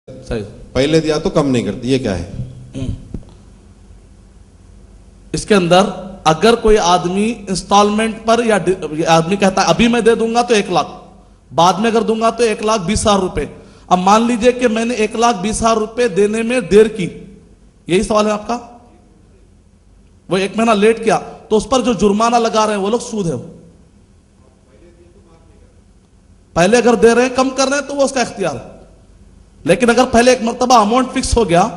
صحیح. پہلے دیا تو کم نہیں کرتی, یہ کیا ہے؟ اس کے اندر اگر کوئی آدمی انسٹالمنٹ پر یا آدمی کہتا ہے ابھی میں دے دوں گا تو 1 لاکھ, بعد میں اگر دوں گا تو 1,20,000 روپے. اب مان لیجئے کہ میں نے 1,20,000 روپے دینے میں دیر کی, یہی سوال ہے آپ کا. وہ 1 مہینہ لیٹ کیا تو اس پر جو جرمانہ لگا رہے ہیں وہ لوگ سود ہے. پہلے اگر دے رہے ہیں کم کر رہے ہیں تو وہ اس کا اختیار ہے, لیکن اگر پہلے ایک مرتبہ اماؤنٹ فکس ہو گیا,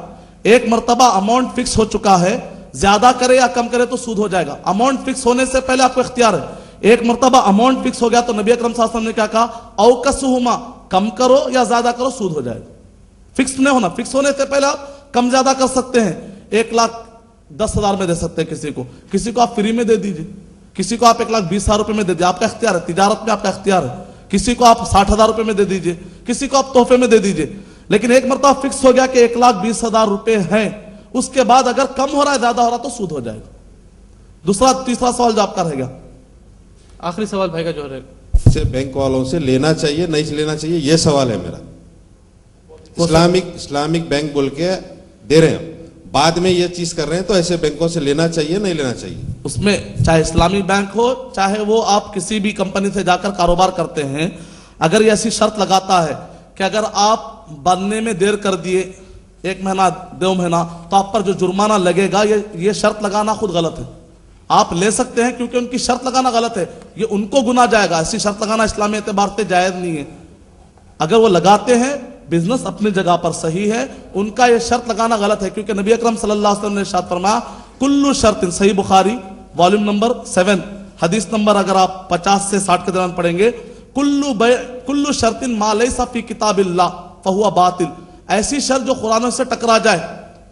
ایک مرتبہ اماؤنٹ فکس ہو چکا ہے, زیادہ کرے یا کم کرے تو سود ہو جائے گا. اماؤنٹ فکس ہونے سے پہلے آپ کو اختیار ہے. ایک مرتبہ اماؤنٹ فکس ہو گیا تو نبی اکرم صلی اللہ علیہ وسلم نے کیا کہا, اوکسہما, کم کرو یا زیادہ کرو سود ہو جائے گا. فکس نہیں ہونا, فکس ہونے سے پہلے آپ کم زیادہ کر سکتے ہیں. 1,10,000 میں دے سکتے ہیں کسی کو آپ فری میں دے دیجئے, کسی کو آپ 1,20,000 روپے میں دے دیجئے, آپ کا اختیار ہے. تجارت میں آپ کا اختیار ہے. کسی کو آپ 60,000 روپے میں دے دیجئے, کسی کو آپ تحفے میں دے دیجئے. لیکن ایک مرتبہ فکس ہو گیا کہ 1,20,000 روپے ہیں, اس کے بعد اگر کم ہو رہا ہے زیادہ ہو رہا ہے تو سود ہو جائے گا. تیسرا سوال جو آپ کا رہے گا, آخری سوال بھائی کا جو ہے سے بینک والوں سے لینا چاہیے نہیں لینا چاہیے, یہ سوال ہے میرا. اسلامک بینک بول کے دے رہے ہیں, بعد میں یہ چیز کر رہے ہیں, تو ایسے بینکوں سے لینا چاہیے نہیں لینا چاہیے؟ اس میں چاہے اسلامی بینک ہو چاہے وہ آپ کسی بھی کمپنی سے جا کر کاروبار کرتے ہیں, اگر یہ ایسی شرط لگاتا ہے کہ اگر آپ بننے میں دیر کر دیے 1 مہینہ 2 مہینہ تو آپ پر جو جرمانہ لگے گا, یہ شرط لگانا خود غلط ہے. آپ لے سکتے ہیں کیونکہ ان کی شرط لگانا غلط ہے, یہ ان کو گناہ جائے گا. ایسی شرط لگانا اسلامی اعتبار سے جائز نہیں ہے. اگر وہ لگاتے ہیں, بزنس اپنی جگہ پر صحیح ہے, ان کا یہ شرط لگانا غلط ہے, کیونکہ نبی اکرم صلی اللہ علیہ وسلم نے ارشاد فرمایا کل شرط, صحیح بخاری والیوم نمبر 7 حدیث نمبر اگر آپ 50 سے 60 کے دوران پڑھیں گے, کل شرط ما لیس فی کتاب اللہ فہو باطل, ایسی شرط جو قرآن سے ٹکرا جائے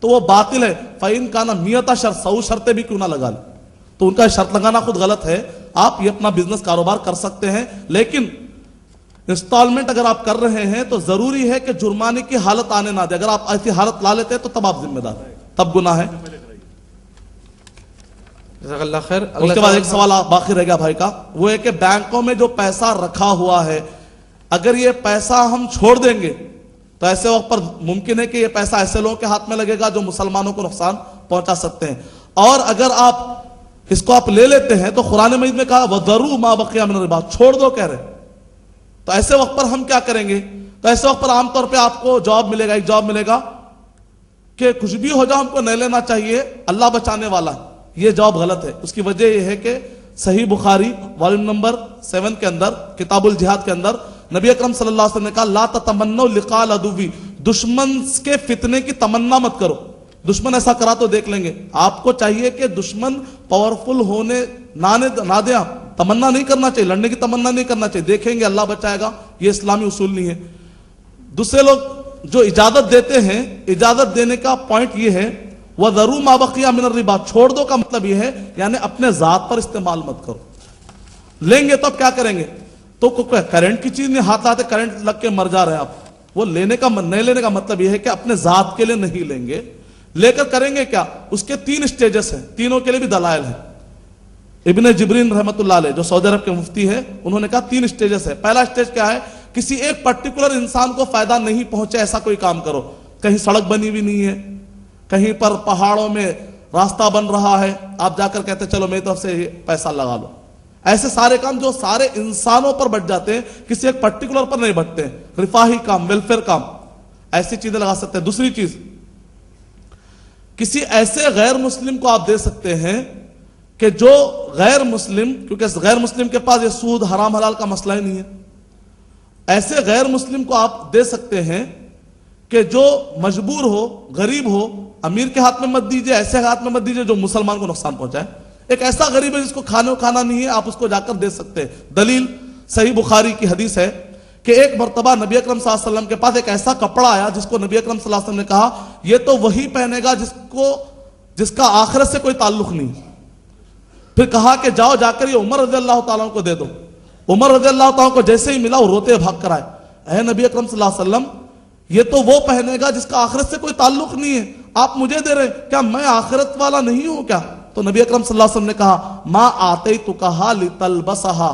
تو وہ باطل ہے. فإن کان 100 شرط, 100 شرطیں بھی کیوں نہ لگا لیں, تو ان کا شرط لگانا خود غلط ہے. آپ یہ اپنا بزنس کاروبار کر سکتے ہیں, لیکن انسٹالمنٹ اگر آپ کر رہے ہیں تو ضروری ہے کہ جرمانے کی حالت آنے نہ دے. اگر آپ ایسی حالت لا لیتے ہیں تو تب آپ ذمہ دار ہیں, تب گناہ ہے. جزاک اللہ خیر. اس کے بعد ایک سوال باقی رہ گیا بھائی کا, وہ ہے کہ بینکوں میں جو پیسہ رکھا ہوا ہے, اگر یہ پیسہ ہم چھوڑ دیں گے تو ایسے وقت پر ممکن ہے کہ یہ پیسہ ایسے لوگوں کے ہاتھ میں لگے گا جو مسلمانوں کو نقصان پہنچا سکتے ہیں. اور اگر آپ اس کو آپ لے لیتے ہیں تو قرآن مجید میں کہا وَذَرُوا مَا بَقِيَ مِنَ الرِّبَا, چھوڑ دو کہہ رہے. تو ایسے وقت پر ہم کیا کریں گے؟ تو ایسے وقت پر عام طور پہ آپ کو جواب ملے گا, ایک جواب ملے گا کہ کچھ بھی ہو جائے ہم کو نہیں لینا چاہیے, اللہ بچانے والا ہے. یہ جواب غلط ہے. اس کی وجہ یہ ہے کہ صحیح بخاری والیوم نمبر 7 کے اندر کتاب الجہاد کے اندر نبی اکرم صلی اللہ علیہ وسلم نے کہا لا تتمنوا لقاء العدو, دشمن کے فتنے کی تمنا مت کرو. دشمن ایسا کرا تو دیکھ لیں گے. آپ کو چاہیے کہ دشمن پاورفل ہونے نہ دیں, تمنا نہیں کرنا چاہیے, لڑنے کی تمنا نہیں کرنا چاہیے. دیکھیں گے اللہ بچائے گا, یہ اسلامی اصول نہیں ہے. دوسرے لوگ جو اجازت دیتے ہیں, اجازت دینے کا پوائنٹ یہ ہے وَذَرُوا مَا بَقِيَ مِنَ الرِّبَا, چھوڑ دو کا مطلب یہ ہے یعنی اپنے ذات پر استعمال مت کرو. لیں گے تو اب کیا کریں گے؟ تو کرنٹ کی چیز نہیں ہاتھ آتے, کرنٹ لگ کے مر جا رہے ہیں آپ. وہ نہیں لینے کا مطلب یہ ہے کہ اپنے ذات کے لیے نہیں لیں گے. لے کر کریں گے کیا؟ اس کے 3 سٹیجز ہیں, تینوں کے لیے بھی دلائل ہیں. ابن جبرین رحمۃ اللہ علیہ جو سعودی عرب کے مفتی ہیں, انہوں نے کہا 3 سٹیجز ہے. پہلا سٹیج کیا ہے؟ کسی ایک پرٹیکولر انسان کو فائدہ نہیں پہنچے ایسا کوئی کام کرو. کہیں سڑک بنی ہوئی نہیں ہے, کہیں پر پہاڑوں میں راستہ بن رہا ہے, آپ جا کر کہتے چلو میری طرف سے پیسہ لگا لو. ایسے سارے کام جو سارے انسانوں پر بٹ جاتے ہیں, کسی ایک پرٹیکولر پر نہیں بٹتے ہیں. رفاہی کام, ویلفیئر کام, ایسی چیزیں لگا سکتے ہیں. دوسری چیز, کسی ایسے غیر مسلم کو آپ دے سکتے ہیں کہ جو غیر مسلم, کیونکہ غیر مسلم کے پاس یہ سود حرام حلال کا مسئلہ ہی نہیں ہے, ایسے غیر مسلم کو آپ دے سکتے ہیں کہ جو مجبور ہو, غریب ہو. امیر کے ہاتھ میں مت دیجیے, ایسے ہاتھ میں مت دیجیے جو مسلمان کو نقصان پہنچائے. ایک ایسا غریب ہے جس کو کھانا نہیں ہے, آپ اس کو جا کر دے سکتے ہیں. دلیل صحیح بخاری کی حدیث ہے کہ ایک مرتبہ نبی اکرم صلی اللہ علیہ وسلم کے پاس ایک ایسا کپڑا آیا جس کو نبی اکرم صلی اللہ علیہ وسلم نے کہا یہ تو وہی پہنے گا جس کا آخرت سے کوئی تعلق نہیں. پھر کہا کہ جاؤ جا کر یہ عمر رضی اللہ تعالیٰ کو دے دو. عمر رضی اللہ تعالیٰ کو جیسے ہی ملا وہ روتے بھاگ کر آئے, اے نبی اکرم صلی اللہ علیہ وسلم یہ تو وہ پہنے گا جس کا آخرت سے کوئی تعلق نہیں ہے, آپ مجھے دے رہے, کیا میں آخرت والا نہیں ہوں کیا؟ تو نبی اکرم صلی اللہ علیہ وسلم نے کہا ما آتیتکھا لتلبسھا,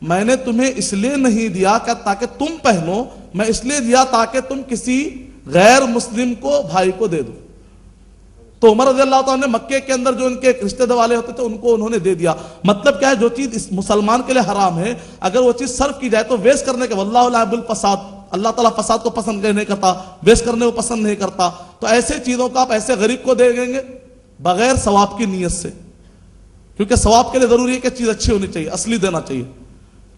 میں نے تمہیں اس لیے نہیں دیا کہ تاکہ تم پہنو, میں اس لیے دیا تاکہ تم کسی غیر مسلم کو بھائی کو دے دو. تو عمر رضی اللہ تعالیٰ نے مکے کے اندر جو ان کے رشتے دار والے ہوتے تھے ان کو انہوں نے دے دیا. مطلب کیا ہے, جو چیز اس مسلمان کے لیے حرام ہے اگر وہ چیز صرف کی جائے تو ویسٹ کرنے کے, واللہ لا یحب الفساد, اللہ تعالیٰ فساد کو پسند نہیں کرتا, ویسٹ کرنے کو پسند نہیں کرتا. تو ایسے چیزوں کا آپ ایسے غریب کو دے دیں گے بغیر ثواب کی نیت سے, کیونکہ ثواب کے لیے ضروری ہے کہ چیز اچھی ہونی چاہیے, اصلی دینا چاہیے.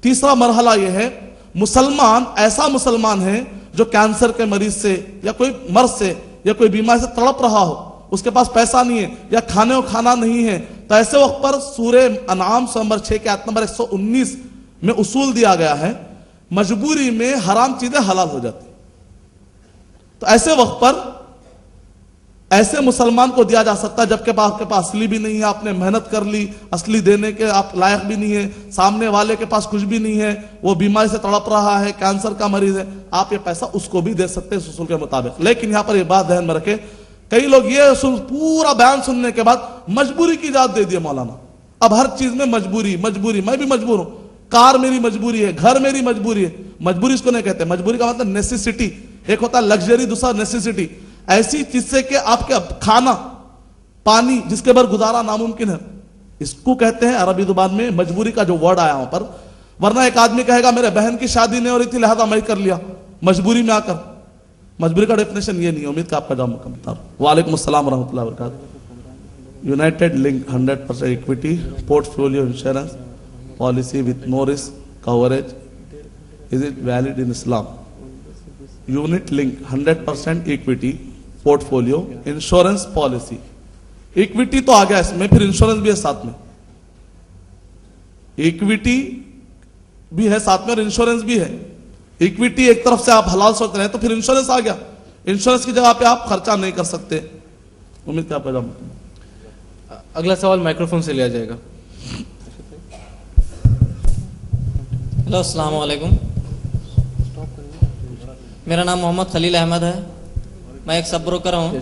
تیسرا مرحلہ یہ ہے, مسلمان ایسا مسلمان ہے جو کینسر کے مریض سے یا کوئی مرض سے یا کوئی بیماری سے تڑپ رہا ہو, اس کے پاس پیسہ نہیں ہے یا کھانے کو کھانا نہیں ہے, تو ایسے وقت پر سورہ انعام نمبر 6 کے آیت نمبر 119 میں اصول دیا گیا ہے, مجبوری میں حرام چیزیں حلال ہو جاتی. تو ایسے وقت پر ایسے مسلمان کو دیا جا سکتا ہے جبکہ آپ کے پاس اصلی بھی نہیں ہے, آپ نے محنت کر لی, اصلی دینے کے آپ لائق بھی نہیں ہے, سامنے والے کے پاس کچھ بھی نہیں ہے, وہ بیماری سے تڑپ رہا ہے, کینسر کا مریض ہے, آپ یہ پیسہ اس کو بھی دے سکتے ہیں اس اصول کے مطابق. لیکن یہاں پر یہ بات ذہن میں رکھے, کئی لوگ یہ پورا بیان سننے کے بعد مجبوری کی اجازت دے دی مولانا, اب ہر چیز میں مجبوری مجبوری, میں بھی مجبور ہوں, کار میری مجبوری ہے, گھر میری مجبوری ہے. مجبوری اس کو نہیں کہتے, مجبوری کا مطلب نیسیسٹی, ایک ہوتا ہے لگژری, دوسرا نیسیسٹی. ایسی چیز سے کہ آپ کے کھانا پانی جس کے بغیر گزارا ناممکن ہے, اس کو کہتے ہیں عربی زبان میں مجبوری کا جو ورڈ آیا وہاں پر. ورنہ ایک آدمی کہے گا میرے بہن کی شادی نہیں ہو رہی تھی لہذا میں کر لیا, مجبوری میں آ کر. مجبوری کا ڈیفینیشن یہ نہیں ہے. امید کا آپ کا جواب مکمل. وعلیکم السلام ورحمۃ اللہ وبرکاتہ. United link 100% equity portfolio insurance policy with no risk coverage, is it valid in Islam? Unit link 100% equity portfolio insurance policy. equity تو آ گیا اس میں, پھر انشورنس بھی ہے ساتھ میں, equity بھی ہے ساتھ میں اور انشورنس بھی ہے. equity ایک طرف سے آپ حلال سوچ رہے ہیں تو پھر انشورنس آ گیا, انشورنس کی جگہ پہ آپ خرچہ نہیں کر سکتے. امید کہ آپ کا جواب. اگلا سوال مائکرو فون سے لیا جائے گا. ہلو, السلام علیکم. میرا نام محمد خلیل احمد ہے, میں ایک سب بروکر ہوں.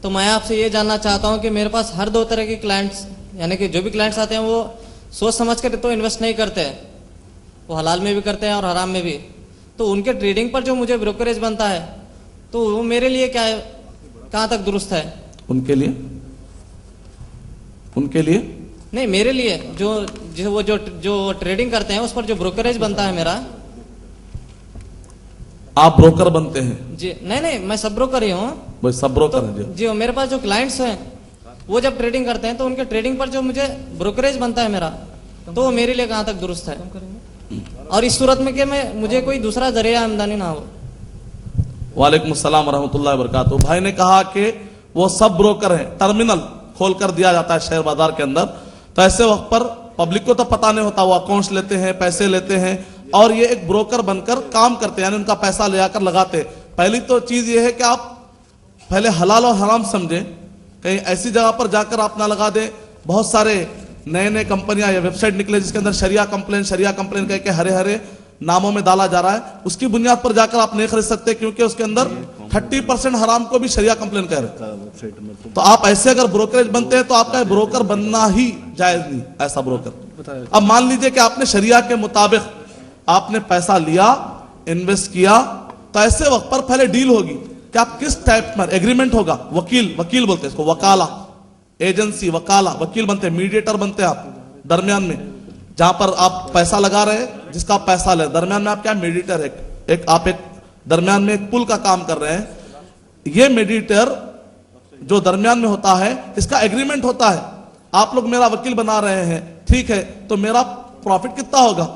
تو میں آپ سے یہ جاننا چاہتا ہوں کہ میرے پاس ہر دو طرح کے کلائنٹس, یعنی کہ جو بھی کلائنٹس آتے ہیں وہ سوچ سمجھ کر تو انویسٹ نہیں کرتے, وہ حلال میں بھی کرتے ہیں اور حرام میں بھی. تو ان کے ٹریڈنگ پر جو مجھے بروکریج بنتا ہے تو وہ میرے لیے کیا ہے, کہاں تک درست ہے؟ ان کے لیے نہیں, میرے لیے جو ٹریڈنگ کرتے ہیں اس پر جو بروکریج بنتا ہے میرا. آپ بروکر بنتے ہیں؟ جی نہیں, میں سب بروکر ہی ہوں. وہ سب بروکر ہیں جی. میرے پاس جو کلائنٹس ہیں وہ جب ٹریڈنگ کرتے ہیں تو ان کے ٹریڈنگ پر جو مجھے بروکریج بنتا ہے میرا, تو وہ میرے لیے کہاں تک درست ہے, اور اس صورت میں کہ مجھے کوئی دوسرا ذریعہ آمدنی نہ ہو. وعلیکم السلام ورحمۃ اللہ وبرکاتہ. بھائی نے کہا کہ وہ سب بروکر ہیں, ٹرمینل کھول کر دیا جاتا ہے شیئر بازار کے اندر. تو ایسے وقت پر پبلک کو تو پتہ نہیں ہوتا, وہ اکاؤنٹس لیتے ہیں, پیسے لیتے ہیں اور یہ ایک بروکر بن کر کام کرتے ہیں, یعنی ان کا پیسہ لے آ کر لگاتے ہیں. پہلی تو چیز یہ ہے کہ آپ پہلے حلال اور حرام سمجھیں, کہیں ایسی جگہ پر جا کر آپ نہ لگا دیں. بہت سارے نئے کمپنیاں یا ویب سائٹ نکلے جس کے اندر شریعہ کمپلین کہہ کے ہرے ناموں میں ڈالا جا رہا ہے, اس کی بنیاد پر جا کر آپ نہیں خرید سکتے کیونکہ اس کے اندر 30% حرام کو بھی شریعہ کمپلین کہہ رہے ہیں. تو آپ ایسے اگر بروکریج بنتے ہیں تو آپ کا بروکر بننا ہی جائز نہیں, ایسا بروکر. اب مان لیجئے کہ آپ نے شریعہ کے مطابق آپ نے پیسہ لیا, انویسٹ کیا, تو ایسے وقت پر پہلے ڈیل ہوگی کہ آپ کس ٹائپ میں ایگریمنٹ ہوگا. وکیل بولتے ہیں اس کو, وکالہ, ایجنسی, وکالہ, وکیل بنتے ہیں, میڈیٹر بنتے ہیں آپ درمیان میں, جہاں پر آپ پیسہ لگا رہے ہیں, جس کا آپ پیسہ لے, درمیان میں آپ کیا میڈیٹر ہے, آپ ایک درمیان میں ایک پل کا کام کر رہے ہیں. یہ میڈیٹر جو درمیان میں ہوتا ہے اس کا ایگریمنٹ ہوتا ہے, آپ لوگ میرا وکیل بنا رہے ہیں, ٹھیک ہے, تو میرا پروفٹ کتنا ہوگا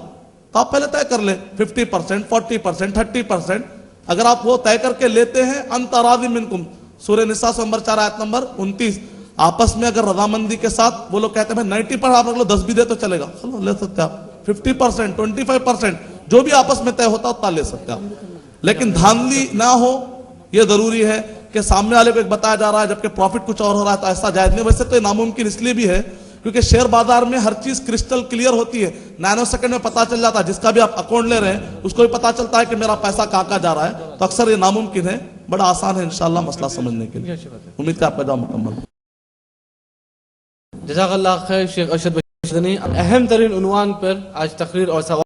تو آپ پہلے طے کر لیں, 50%, 40%, 30%. اگر آپ وہ طے کر کے لیتے ہیں, انت راض منکم, سورہ نساء نمبر 4 آیت نمبر 29, آپس میں اگر رضامندی کے ساتھ وہ لوگ کہتے ہیں 90% آپ رکھ لو, 10 بھی دے تو چلے گا, چلو لے سکتے آپ. 50%, 25% جو بھی آپس میں طے ہوتا اتنا لے سکتے آپ. لیکن دھاندلی نہ ہو, یہ ضروری ہے کہ سامنے والے کو ایک بتایا جا رہا ہے جبکہ پروفٹ کچھ اور ہو رہا ہے, تو ایسا جائز نہیں. ویسے تو یہ ناممکن اس لیے بھی ہے کیونکہ شیئر بازار میں ہر چیز کرسٹل کلیئر ہوتی ہے, نینو سیکنڈ میں پتا چل جاتا ہے. جس کا بھی آپ اکاؤنٹ لے رہے ہیں اس کو بھی پتا چلتا ہے کہ میرا پیسہ کہاں جا رہا ہے. تو اکثر یہ ناممکن ہے, بڑا آسان ہے انشاءاللہ مسئلہ سمجھنے کے لیے. امید کہ آپ کا جواب مکمل. جزاک اللہ خیر شیخ ارشد بشیر. اہم ترین عنوان پر آج تقریر اور سوال